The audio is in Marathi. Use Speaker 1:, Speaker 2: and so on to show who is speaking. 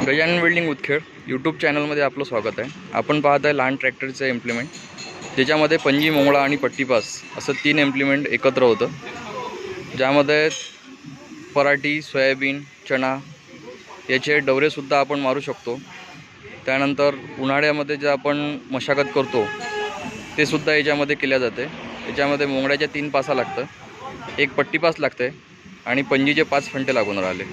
Speaker 1: गजानन वेल्डिंग उदखेड यूट्यूब चॅनलमध्ये आपलं स्वागत आहे। आपण पाहत आहे लहान ट्रॅक्टरचं इम्प्लिमेंट, ज्याच्यामध्ये पंजी, मोंगळा आणि पट्टीपास असं 3 इम्प्लिमेंट एकत्र होतं, ज्यामध्ये पराठी, सोयाबीन, चणा याचे डवरेसुद्धा आपण मारू शकतो। त्यानंतर उन्हाळ्यामध्ये जे आपण मशागत करतो ते सुद्धा याच्यामध्ये केल्या जाते। याच्यामध्ये मोंगळ्याच्या 3 पासा लागतं, एक पट्टीपास लागते आणि पंजीचे 5 फंटे लागून राहिले।